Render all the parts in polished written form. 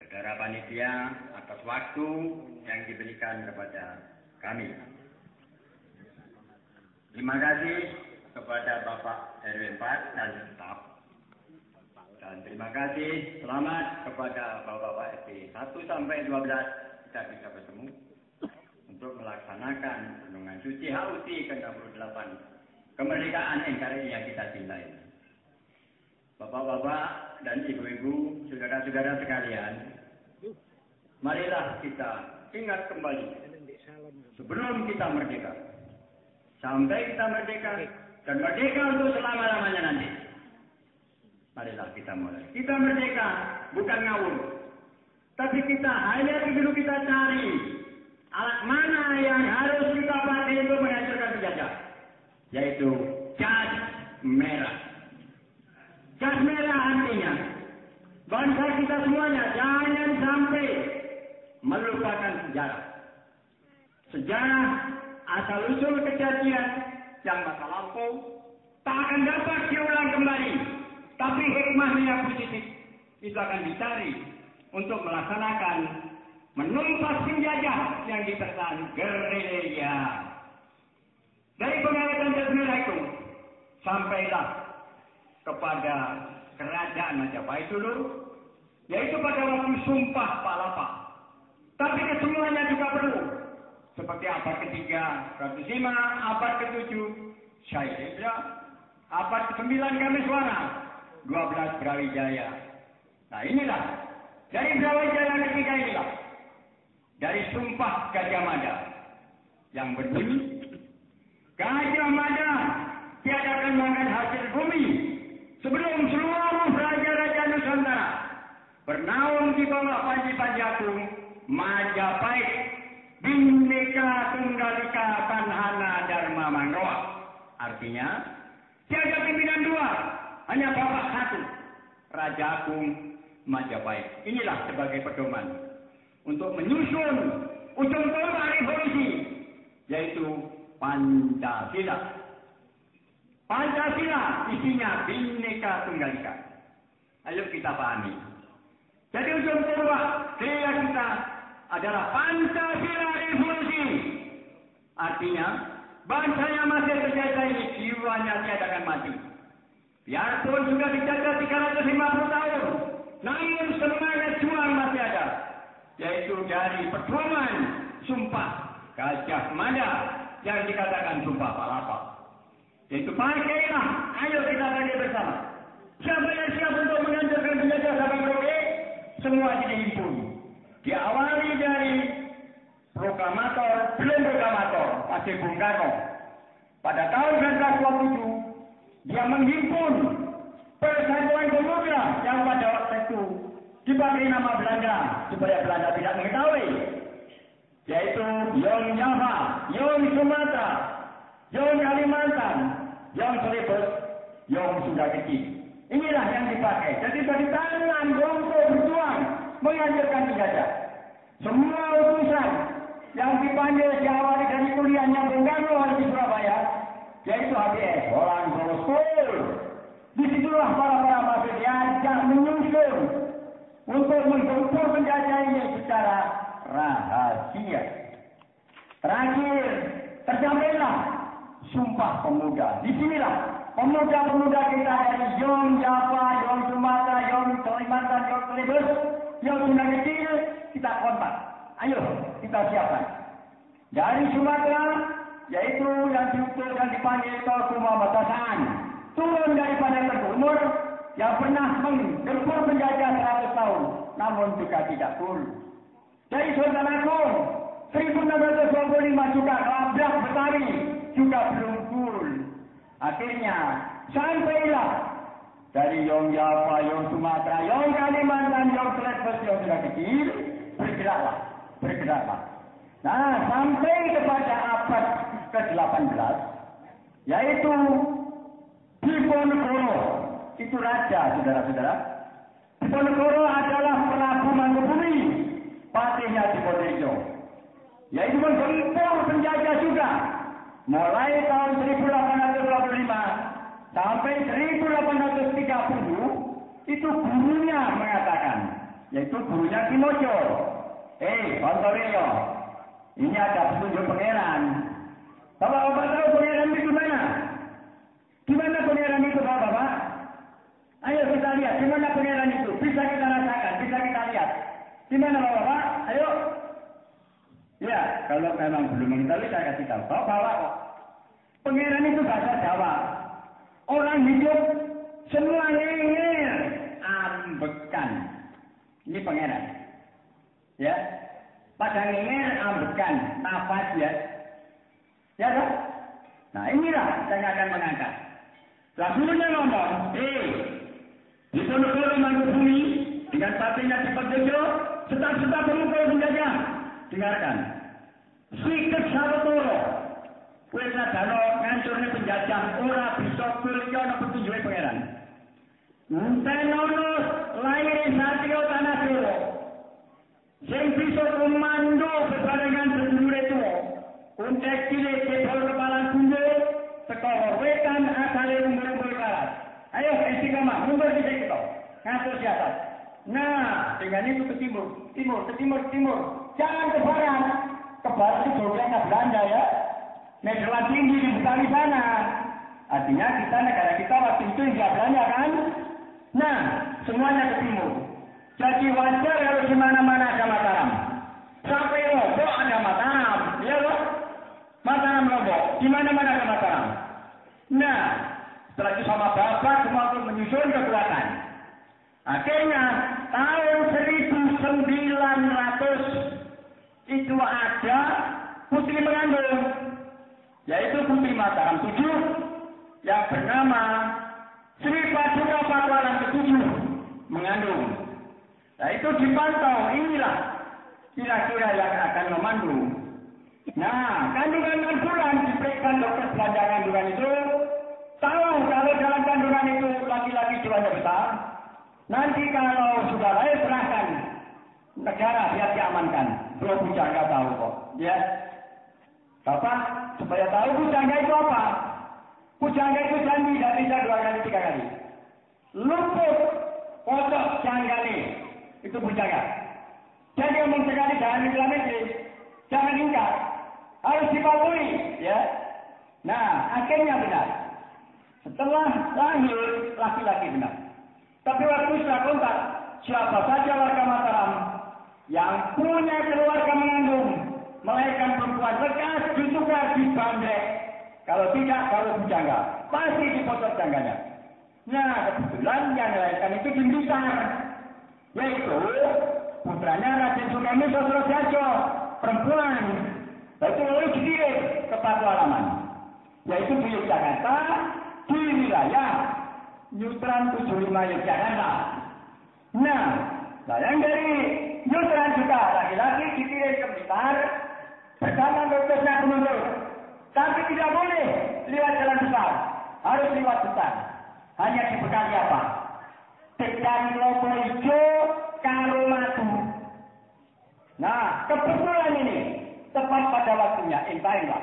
saudara panitia atas waktu yang diberikan kepada kami. Terima kasih kepada Bapak RW 4 dan staf. Dan terima kasih selamat kepada Bapak-Bapak RT 1 sampai 12 kita bisa bertemu untuk melaksanakan renungan suci HUT ke-68 kemerdekaan NKRI yang kita cintai. Bapak-bapak dan ibu-ibu, saudara-saudara sekalian, marilah kita ingat kembali sebelum kita merdeka, sampai kita merdeka, dan merdeka untuk selama-lamanya nanti. Marilah kita mulai. Kita merdeka bukan ngawur, tapi kita hanya dulu kita cari alat mana yang harus kita pakai untuk menghancurkan penjajah, yaitu jas merah. Jas merah artinya bangsa kita semuanya jangan sampai melupakan sejarah. Sejarah asal-usul kejadian yang masa lampau tak akan dapat diulang kembali. Tapi hikmahnya yang positif itu akan dicari untuk melaksanakan menumpas penjajah yang ditertahan gerilya. Dari pengawetan jas merah itu sampailah kepada kerajaan Majapahit dulu, yaitu pada waktu Sumpah Palapa. Tapi kesemuanya juga perlu, seperti abad ketiga Ratu Sima, abad ke-7 Syekh Hidra, abad ke-9 Kameswara, 12 Brawijaya. Nah inilah, dari Brawijaya ketiga inilah, dari Sumpah Gajah Mada yang berbunyi, Gajah Mada tiadakan makan hasil bumi sebelum seluruh raja-raja Nusantara bernaung di bawah panji-panji agung Majapahit, Bhinneka Tunggal Ika Tanhana Dharma Manroa. Artinya, tiada pimpinan dua, hanya bapak satu, Raja Agung Majapahit. Inilah sebagai pedoman untuk menyusun ujung tombak revolusi, yaitu Pancasila. Pancasila isinya Bhinneka Tunggal Ika. Ayo kita pahami. Jadi ujung tombak gaya kita adalah Pancasila revolusi. Artinya bangsa yang masih terjajah ini jiwanya tiada akan mati. Biarpun sudah dijajah 350 tahun, namun semangat juang masih ada. Yaitu dari pedoman Sumpah Gajah Mada yang dikatakan Sumpah Palapa. Yaitu pakailah, ayo kita pakai bersama. Siapa yang siap untuk menghancurkan penjajah Sabang Merauke? Semua dihimpun. Diawali dari proklamator, belum proklamator, masih Bung Karno. Pada tahun 1927, dia menghimpun Persatuan Pemuda yang pada waktu itu dipakai nama Belanda supaya Belanda tidak mengetahui, yaitu Yong Java, Yong Sumatera, Yong Kalimantan, Yong Celebes, Yong Sunda Kecil. Inilah yang dipakai. Jadi dari tangan untuk berjuang menghancurkan penjajah. Semua utusan yang dipanggil diawali dari kuliahnya Bung Karno di Surabaya, yaitu HBS, Holland Solo School. Disitulah para mahasiswa diajak menyusun untuk menggempur penjajah ini secara rahasia. Terakhir, tersampailah Sumpah Pemuda. Disinilah pemuda-pemuda kita dari Yong Java, Yong Sumatera, Yong Kalimantan, Yong Celebes, Yong Sunda Kecil, kita kontak. Ayo, kita siapkan. Dari Sumatera, yaitu yang diutus dan dipanggil Tuanku Muhammad Hasan, turun daripada Timur, yang pernah menggempur penjajah 100 tahun, namun juga tidak full. Dari Sultan Agung, 1625 juga Labrak Betawi, juga belum full. Akhirnya, sampailah dari Yong Java, Yong Sumatera, Yong Kalimantan, Yong Celebes, Yong Sunda Kecil, bergeraklah. Nah, sampai kepada abad ke-18, yaitu Diponegoro, itu raja, saudara-saudara. Diponegoro adalah Prabu Mangkubumi, patihnya Diponegoro, yaitu menggempur penjajah juga. Mulai tahun 1825 sampai 1830, itu gurunya mengatakan, yaitu gurunya Kimojo. Kontorio, ini ada petunjuk pangeran. Bapak-bapak tahu pangeran itu di mana? Di mana pangeran itu, bapak-bapak? Ayo kita lihat, di mana pangeran itu? Bisa kita rasakan, bisa kita lihat. Di mana, bapak-bapak? Ayo. Ya, kalau memang belum mengetahui, saya kasih tahu. Bapak-bapak, pangeran itu bahasa Jawa. Orang hidup semua ngengel, ambekan. Ini pangeran. Ya, pada ngengel, ambekan, nafas ya. Ya kan? Nah inilah saya akan mengangkat. Lagunya ngomong, di Ponorogo Mangkubumi dengan partainya Cepat Jojo, serta pemukul penjajah. Dengarkan. Sikit Sarotoro, Wesa Dano ngancurnya penjajah, ora bisa kuliah no petunjuknya pangeran. Tenonos lahir Satrio Tanah Jawa. Sing bisa komando bebarengan sedulure tuwa. Untuk cilik kepala kepala kunjul, sekolah wetan asale umur-umur karat. Ayo istiqamah, mundur di situ. Ngatur siasat. Nah, dengan itu ke timur. Jangan ke barat. Ke barat itu bagiannya Belanda ya. Medan tinggi di Betawi sana. Artinya kita negara kita waktu itu India Belanda kan. Nah, semuanya ke timur. Jadi wajar kalau di mana-mana ada Mataram. Sampai Lombok ada Mataram, ya loh. Mataram Lombok, di mana-mana ada Mataram. Nah, setelah itu sama bapak semua itu menyusun kekuatan. Akhirnya tahun 1900 itu ada putri mengandung, yaitu Putri Mataram 7 yang bernama Sri Paduka Pakualam ke-7 mengandung. Nah itu dipantau, inilah kira-kira yang akan memandu. Nah, kandungan bulan diperiksa dokter belanja kandungan itu, tahu kalau dalam kandungan itu laki-laki jiwanya besar. Nanti kalau sudah lahir serahkan negara biar diamankan. Bro Bujangga tahu kok, ya. Bapak supaya tahu Bujangga itu apa? Bujangga itu janji tidak bisa 2 kali 3 kali. Luput, pocok, janggane, itu Bujangga. Jadi ngomong sekali jangan diselamatin, jangan ingkar. Harus dipatuhi, ya. Nah, akhirnya benar. Setelah lahir, laki-laki benar. Tapi waktu saya kontak, siapa saja warga Mataram yang punya keluarga mengandung, melahirkan perempuan bekas, ditukar di bandek. Kalau tidak, kalau Bujangga, pasti dipotong jangganya. Nah, kebetulan yang melahirkan itu di Blitar, yaitu putranya Raden Tsunami Sosrojajo, perempuan. Itu lalu dikirim ke Pakualaman, yaitu di Yogyakarta, di wilayah Nyutran 75 Yogyakarta. Nah, yang dari Nyutran juga laki-laki dikirim ke Blitar bersama dokternya Gubernur. Tapi tidak boleh lewat jalan besar, harus lewat besar. Hanya dibekali apa? Tekan Lopo Ijo, Karomatu. Nah, kebetulan ini tepat pada waktunya, entahlah.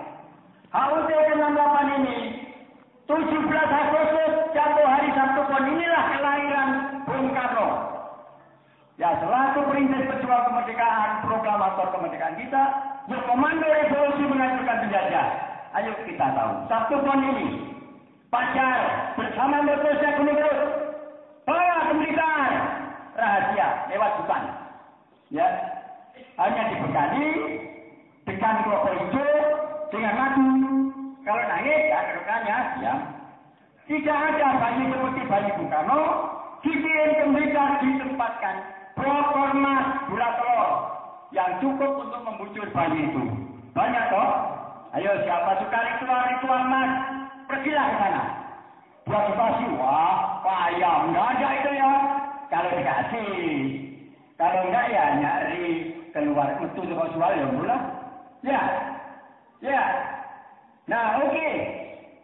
HUT 68 ini 17 Agustus jatuh hari Sabtu pon, inilah kelahiran Bung Karno. Ya, selaku perintis pejuang kemerdekaan, proklamator kemerdekaan kita, yang komando revolusi menghancurkan penjajah. Ayo kita tahu, Sabtu pon ini Pajar bersama mertuanya Gubernur bawa ke Blitar rahasia lewat hutan. Ya, hanya dibekali dengan Lopo Ijo dengan madu. Kalau nangis, ya kerukannya diam. Tidak ada bayi seperti bayi Bung Karno, dikirim ke Blitar, ditempatkan brokor emas gula telur yang cukup untuk membujur bayi itu. Banyak toh? Ayo siapa suka ritual emas, pergilah ke sana. Buat dikasih, wah payah, enggak ada itu ya. Kalau dikasih, kalau enggak ya nyari keluar itu juga soal ya mula. Ya. Nah oke.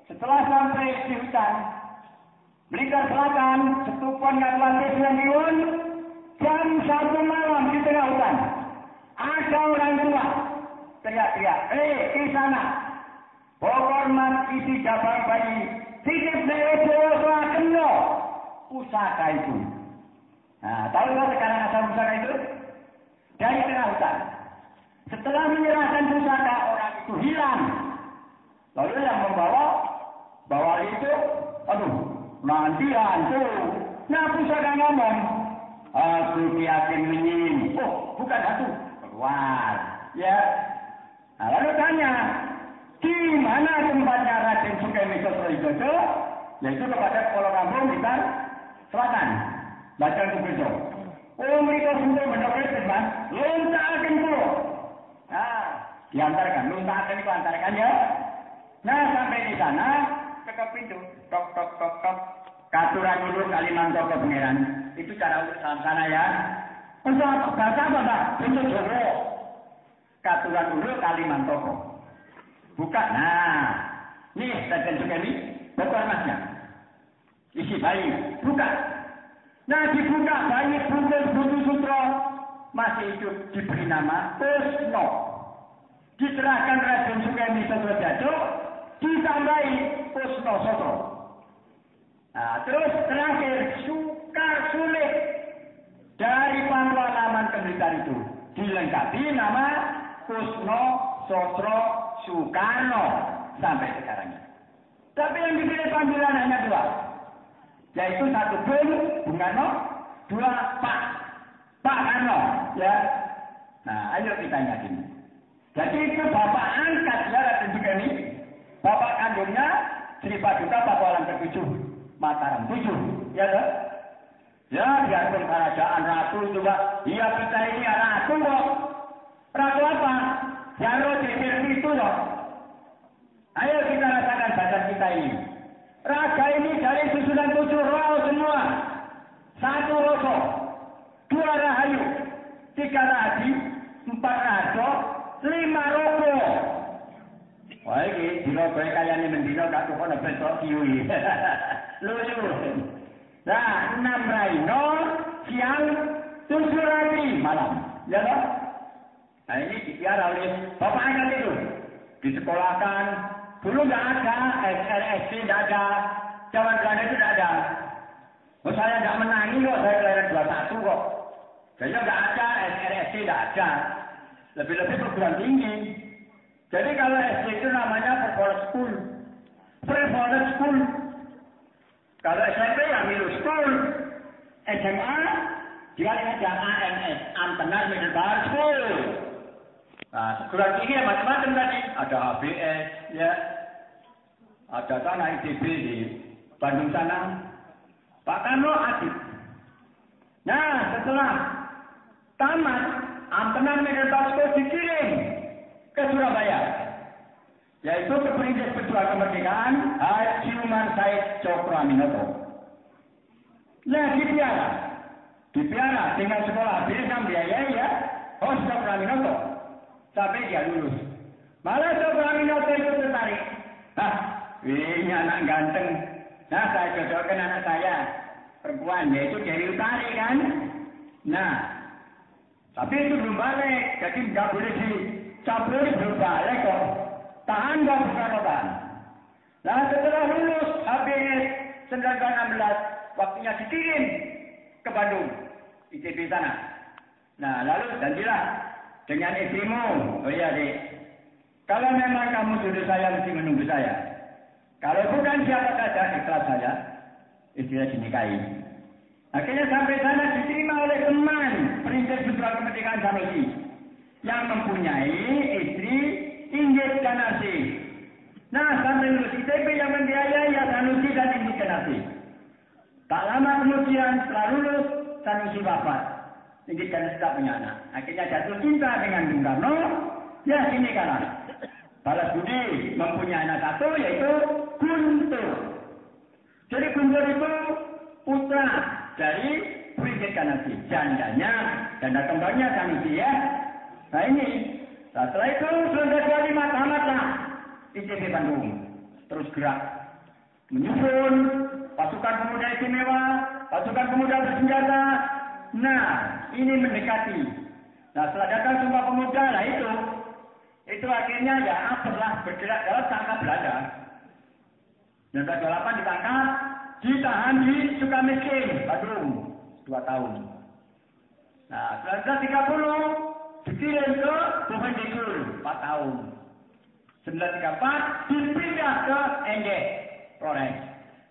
Setelah sampai di hutan Blitar Selatan, Setupon Kabupaten Madiun, jam 1 malam di tengah hutan ada orang tua teriak-teriak, di sana bokor mas isi jabang bayi titip dari Jawa kena pusaka itu. Nah, tahu nggak sekarang asal pusaka itu? Dari tengah hutan. Setelah menyerahkan pusaka, orang itu hilang. Lalu yang bawa itu, aduh, nanti hantu. Nah, pusaka ngomong, aku yakin menying. Oh, bukan hantu. Keluar. Ya. Nah, lalu tanya, di mana tempatnya Raden Sukemi Sosrowidodo? Yaitu kepada Kepala Kampung Blitar Selatan. Baca Kubejo. Oh, mereka sudah mendoket, Mas. Lontakan pulau. Nah, diantarkan. Lontakan itu antarkan ya. Nah, sampai di sana, ketok pintu. Tok, tok, tok, tok. Katuran dulu Kalimantan ke Pangeran. Itu cara untuk salam sana ya. Untuk bahasa apa, Pak? Untuk Jawa. Katuran dulu Kalimantan. Buka. Nah, nih, Raden Sukemi. Bokor masnya. Isi bayi. Buka. Nah, dibuka bayi buntel Budi Sutro. Masih hidup diberi nama Kusno. Diserahkan Raden Sukemi Sosrowidodo. Ditambahi Kusno Sosro. Nah, terus terakhir Sukar Sulit. Dari pangkuan Blitar itu. Dilengkapi nama Kusno Sosro Soekarno. Sampai sekarang. Tapi yang dipilih panggilan hanya dua. Yaitu satu Bung Karno, dua Pak Karno. Ya. Nah, ayo kita yakin. Jadi itu bapak angkat ya Raden Sukemi. Bapak kandungnya Sri Paduka Pakualam ke-7. Mataram 7. Ya toh? Ya, biarpun kerajaan ratu juga. Iya, kita ini ratu kok. Ratu apa? Jaro Jejer itu loh. Ayo kita rasakan badan kita ini. Raga ini dari susunan 7 roh semua. 1 roso, 2 rahayu, 3 rahaji, 4 rajo, 5 roko. Wah ini, dino gue kayaknya mendino gak tukon besok kiwi. Lucu. Nah, 6 raino, siang, 7 ratri, malam. Ya loh? Nah ini dipiara oleh bapak angkat itu. Disekolahkan. Dulu nggak ada, SRSD nggak ada, zaman Belanda itu nggak ada. Oh, saya nggak menangi kok, saya kelahiran 21 kok. Jadi nggak ada, SRSD nggak ada. Lebih-lebih perguruan tinggi. Jadi kalau SD itu namanya Prevost School. Prevost School. Kalau SMP ya Middle School. SMA, dia ada AMS, Amtenar Middle Bar School. Nah, perguruan tinggi ya macam-macam tadi. Ada HBS, ya. Ada tanah ITB di Bandung sana. Pak Karno Adib. Nah, setelah tamat, Amtenar Middle Bar School dikirim ke Surabaya. Yaitu ke Perintis Pejuang Kemerdekaan, Haji Umar Said Cokroaminoto. Nah, dipiara dengan sekolah biasa biayai ya. Oh, Cokroaminoto. Sampai dia lulus. Malah Cokroaminoto itu tertarik. Ini anak ganteng. Nah, saya jodohkan anak saya. Perempuan, yaitu Dewi Utari kan. Nah, tapi itu belum balik. Jadi nggak boleh dicampuri belum balik kok. Tahan nggak bukan tahan. Nah, setelah lulus HBS 1916, waktunya dikirim ke Bandung. ITB sana. Nah, lalu janjilah. Dengan istrimu, oh iya dek, kalau memang kamu jodoh saya mesti menunggu saya. Kalau bukan siapa saja ikhlas saya, istrinya dinikahi. Akhirnya sampai sana diterima oleh teman Perintis Pejuang Kemerdekaan Sanusi yang mempunyai istri Inggit Ganarsi. Nah, sampai lulus ITB yang membiayai ya Sanusi dan Inggit Ganarsi. Tak lama kemudian setelah lulus Sanusi wafat. Inggit Ganarsi tak punya anak. Akhirnya jatuh cinta dengan Bung Karno. Ya ini kalah. Balas budi mempunyai anak satu yaitu Guntur. Jadi Guntur itu putra dari Inggit Ganarsi. Jandanya, janda kembarnya Sanusi ya. Nah ini. Setelah itu 1925 tamatlah ITB Bandung. Terus gerak. Menyusun pasukan pemuda istimewa, pasukan pemuda bersenjata. Nah, ini mendekati. Nah, setelah datang Sumpah Pemuda lah itu akhirnya ya apalah bergerak dalam tangkap Belanda. 1928 ditangkap, ditahan di Sukamiskin, Bandung, 2 tahun. Nah, 1930 dikirim ke Bovendigul 4 tahun. 1934 dipindah ke Ende, Flores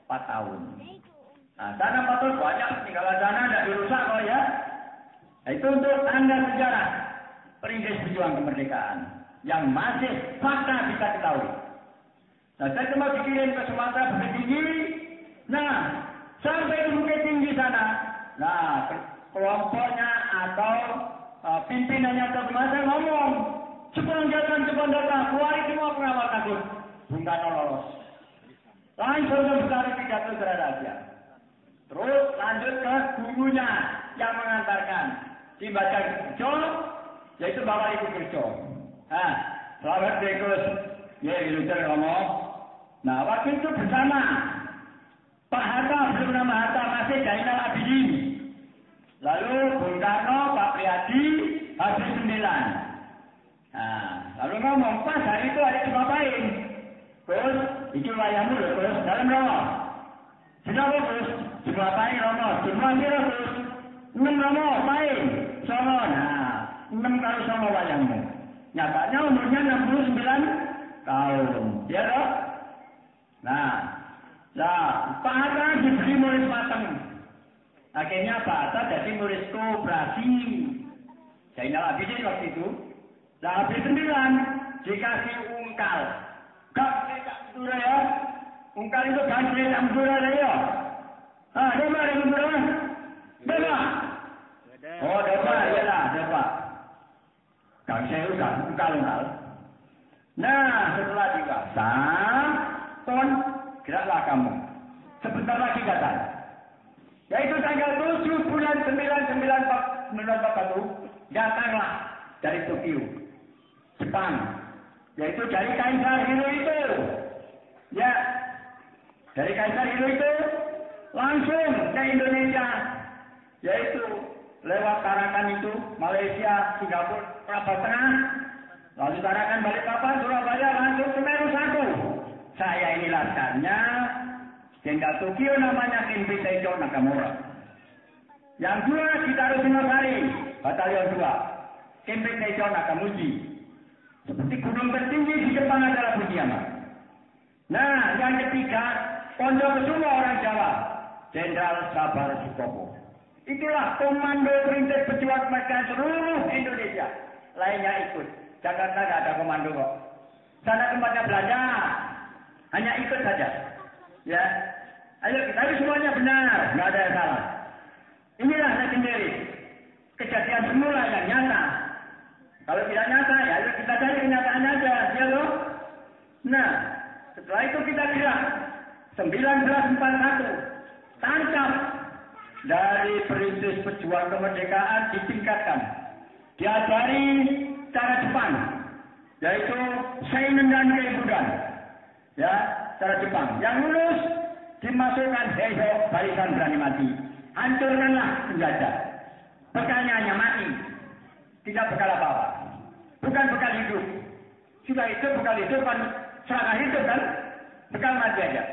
4 tahun. Nah, sana 4 tahun banyak peninggalan sana tidak dirusak kok ya. Nah, itu untuk tanda sejarah perintis perjuangan kemerdekaan yang masih fakta bisa ketahui. Nah, saya cuma dikirim ke Sumatera Bukit Tinggi. Nah, sampai di Bukit Tinggi sana, nah kelompoknya atau pimpinannya atau kemasan ngomong, cepat datang, keluarin semua pengawal takut. Bung Karno lolos. Langsung membesar pidato rahasia. Terus lanjut ke gurunya yang mengantarkan. Dibaca Gerjo, yaitu Bapak Ibu Gerjo. Nah, selamat Dekus. Ya, Wiluter ngomong. Nah, waktu itu bersama Pak Hatta, belum nama Hatta, masih Zainal Abidin. Lalu Bung Karno, Pak Priadi, habis 9. Nah, lalu ngomong, pas hari itu ada dipapain. Terus, itu wayahmu loh, terus dalam Romo. Kenapa terus? Dipapain Romo, semua kira terus. 6 Romo, main. Songo, nah, 6 kali songo wayahmu. Nyatanya umurnya 69 tahun. Ya toh? Nah, Pak Hatta diberi murid mateng. Akhirnya Pak Hatta jadi murid koperasi. Zainal Abidin waktu itu. Nah, habis 9 dikasih ungkal. Gak betul ya. Ungkal itu ganti tak betul ya. Ah, ada betul. Ada. Oh, ada iyalah, ada. Kang saya udah ungkal. Nah, setelah dikasih, geraklah kamu. Sebentar lagi datang. Yaitu tanggal 7 bulan 1941, datanglah dari Tokyo, Jepang. Yaitu dari Kaisar Hirohito. Ya, dari Kaisar Hirohito langsung ke Indonesia. Yaitu lewat Tarakan itu, Malaysia, Singapura, Prabang Tengah. Lalu Tarakan Balikpapan, Surabaya, langsung Semeru 1. Saya ini laskarnya Jenderal Tokyo namanya Kinpi Taicho Nakamura. Yang 2 ditaruh Singosari, Batalion 2. Kinpi Taicho Nakamuji. Seperti gunung tertinggi di Jepang adalah Fujiyama. Nah, yang ketiga, Pondokusumo orang Jawa, Jenderal Sabar Sukopo. Itulah komando perintis pejuang kemerdekaan seluruh Indonesia. Lainnya ikut. Jakarta tidak ada komando kok. Sana tempatnya belajar. Hanya ikut saja. Ya. Ayo kita ini semuanya benar. Nggak ada yang salah. Inilah legendary. Kejadian semula yang nyata. Kalau tidak nyata, ya ayo kita cari kenyataannya aja. Ya loh. Nah, setelah itu kita kira 1941 tangkap dari perintis pejuang kemerdekaan ditingkatkan. Diajari cara Jepang, yaitu Seinen dan Keibudan. Ya, cara Jepang. Yang lulus dimasukkan Heiho, barisan berani mati. Hancurkanlah penjajah. Bekalnya hanya mati. Tidak bekal apa-apa. Bukan bekal hidup. Sudah itu bekal hidup kan serangga hidup kan? Bekal mati aja.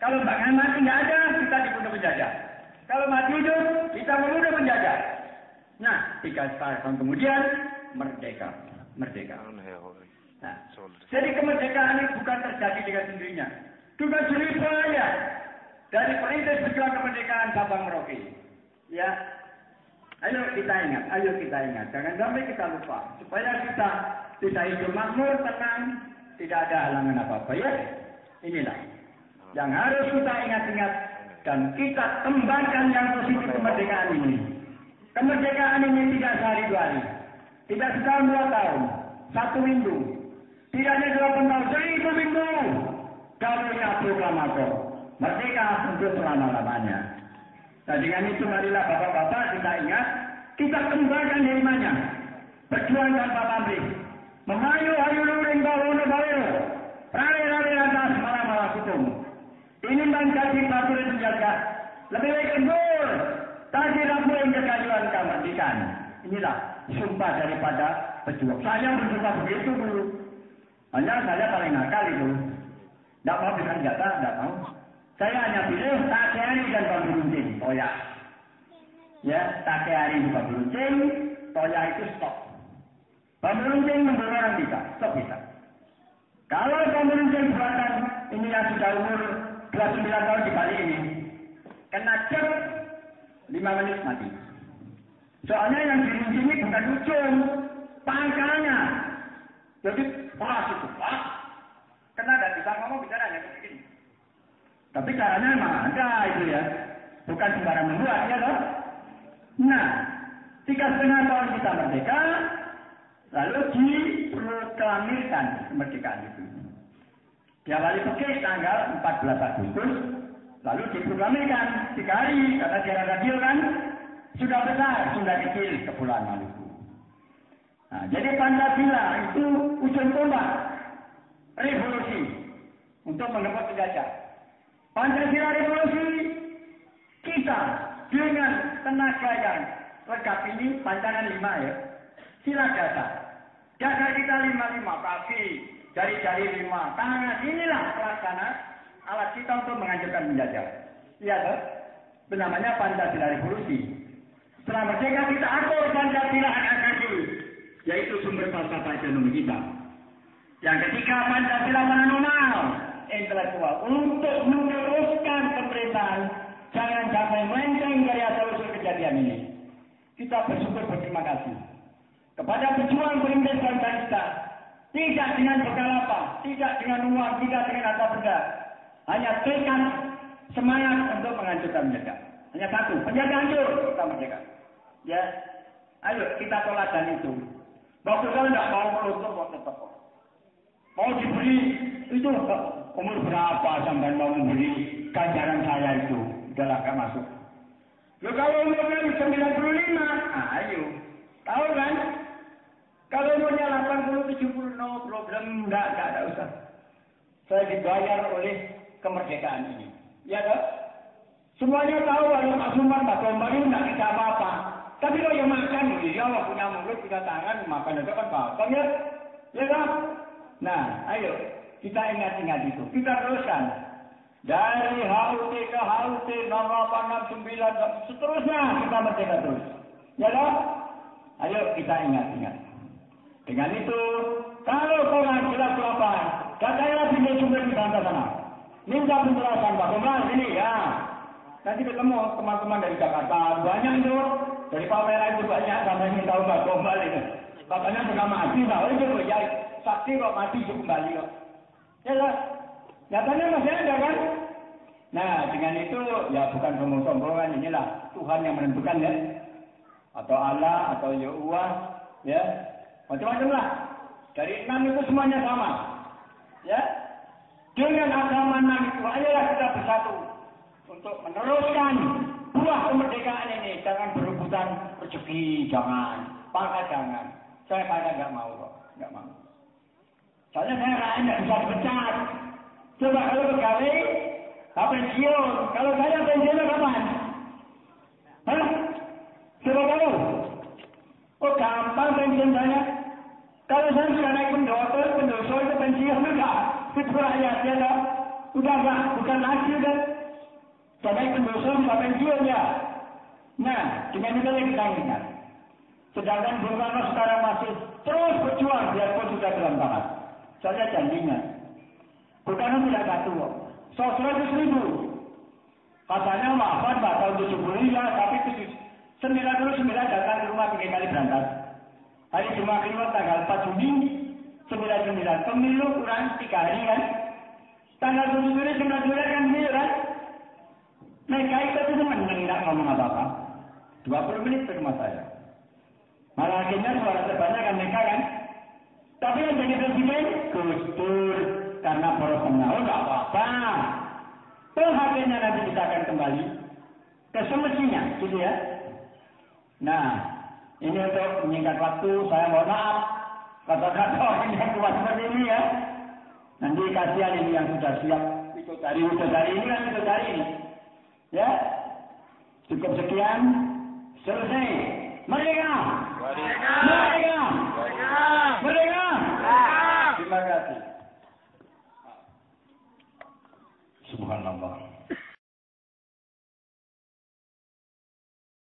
Kalau bakal mati nggak ada, kita dibunuh penjajah. Kalau mati hidup, kita membunuh penjajah. Nah, 3 tahun kemudian merdeka. Nah, jadi kemerdekaan ini bukan terjadi dengan sendirinya. Juga jerih payah dari perintis pejuang kemerdekaan Sabang Merauke. Ya, ayo kita ingat. Jangan sampai kita lupa. Supaya kita bisa hidup makmur, tenang, tidak ada halangan apa-apa ya. Inilah yang harus kita ingat-ingat dan kita kembangkan yang positif kemerdekaan ini. Kemerdekaan ini tidak sehari 2 hari. Tidak setahun 2 tahun, 1 minggu, tidak hanya 8 tahun, 1000 minggu. Dahulunya proklamator, merdeka untuk selama-lamanya. Nah dengan itu marilah bapak-bapak kita ingat, kita kembangkan hikmahnya. Berjuang tanpa pamrih, memayu-hayu luring bawono bawero, rale-rale atas malah-malah hukum. Ini menjadi prajurit penjaga, lebih baik lembur, tadi rampuin kekayuan kemerdekaan. Inilah sumpah daripada pejuang. Saya bersumpah begitu dulu. Hanya saya paling nakal itu. Tidak mau dengan senjata, tidak mau. Saya hanya pilih TNI dan Bambu Runcing. Oh ya. Ya, take hari di bambu runcing, toya itu stop. Bambu runcing mendorong bisa, stop bisa. Kalau bambu runcing buatan ini yang sudah umur 29 tahun di Bali ini, kena cek 5 menit mati. Soalnya yang diruncing ini bukan ujung, pangkalnya. Jadi keras itu, keras. Kena dan bisa ngomong bicara hanya begini. Tapi caranya memang ada itu ya, bukan sembarang membuat ya loh. Nah, 3,5 tahun kita merdeka, lalu diproklamirkan kemerdekaan itu. Diawali pakai tanggal 14 Agustus, lalu diproklamirkan 3 hari, karena siaran radio kan sudah besar, sudah kecil Kepulauan Maluku. Nah, jadi Pancasila itu ujung tombak revolusi untuk mengebut penjajah. Pancasila revolusi kita dengan tenaga yang lengkap ini pancangan 5 ya. Sila dasar. Dasar kita 5 kaki, jari-jari 5, tangan. Inilah pelaksana alat kita untuk menghancurkan penjajah. Iya toh? Namanya Pancasila revolusi. Setelah merdeka kita atur Pancasila hak asasi, yaitu sumber falsafah ekonomi kita. Yang ketiga, Pancasila manual intelektual untuk meneruskan pemerintahan. Jangan sampai melenceng dari asal-usul kejadian ini. Kita bersyukur berterima kasih kepada pejuang perintis bangsa kita. Tidak dengan bekal apa, tidak dengan uang, tidak dengan harta benda. Hanya tekad semangat untuk menghancurkan penjajah. Hanya satu, penjajah hancur, kita merdeka. Ya, ayo kita toladan itu. Waktu saya tidak mau meluntur, mau tetap. Mau diberi itu umur berapa sampai mau memberi ganjaran saya itu. Udahlah, gak masuk. Loh, kalau umurnya 95, ayo. Tahu kan? Kalau umurnya 80, 70, no problem. Enggak usah. Saya dibayar oleh kemerdekaan ini. Ya kan? Semuanya tahu kalau Pak Suman, Pak Gombal ini enggak bisa apa-apa. Tapi kalau yang makan, ya Allah punya mulut, punya tangan, makan itu kan bakal ya. Ya kan? Nah, ayo. Kita ingat-ingat itu. Kita teruskan. Dari HUT ke HUT 0869 seterusnya kita merdeka terus. Ya kan? Ayo kita ingat-ingat. Dengan itu, kalau kurang jelas apa, katanya pindah sumber di sana. Minta penjelasan Pak Gombal ini ya. Nanti ketemu teman-teman dari Jakarta banyak itu. Dari pameran itu banyak sampai ingin tahu Pak Gombal itu. Katanya sudah mati, tahu itu ya. Sakti kok mati itu kembali kok. Ya kan? Nyatanya masih ada kan? Nah, dengan itu ya bukan sombong-sombongan, inilah Tuhan yang menentukan ya. Atau Allah, atau Yahuwah, ya. Macam-macam lah. Dari 6 itu semuanya sama. Ya. Dengan agama 6 itu, ayolah kita bersatu. Untuk meneruskan buah kemerdekaan ini. Jangan berebutan rezeki, jangan. Pangkat jangan. Saya nggak mau kok. Nggak mau. Soalnya saya rakyat nggak bisa dipecat. Coba kalau pegawai, pensiun. Kalau saya pensiunnya kapan? Hah? Coba kamu? Oh gampang pensiun saya. Kalau saya sudah naik pendoso itu pensiun enggak? Itu rakyat ya kan? Udah enggak, bukan lagi udah. Sudah naik pendoso bisa pensiun ya. Nah, dengan itu yang kita ingat. Sedangkan Bung Karno sekarang masih terus berjuang biarpun sudah dalam tangan. Saya janjinya. Bung Karno tidak satu kok. 100.000. Katanya wafat tahun 70 ya, tapi 99 datang ke rumah 3 kali berangkat. Hari Jumat Kliwon tanggal 4 Juni 99. Pemilu kurang 3 hari kan. Tanggal 7 Juli 99 kan pemilu kan. Mereka itu menang, tidak ngomong apa-apa. 20 menit ke rumah saya. Malah akhirnya suara terbanyak kan mereka kan. Tapi yang jadi presiden, Gus Dur. Karena poros tengah, tidak apa-apa. Toh hasilnya nanti kita akan kembali ke semestinya, gitu ya. Nah, ini untuk menyingkat waktu, saya mohon maaf. Kata-kata orang yang kuat seperti ini ya. Nanti kasihan ini yang sudah siap ikut dari ini kan ikut dari ini. Ya, cukup sekian.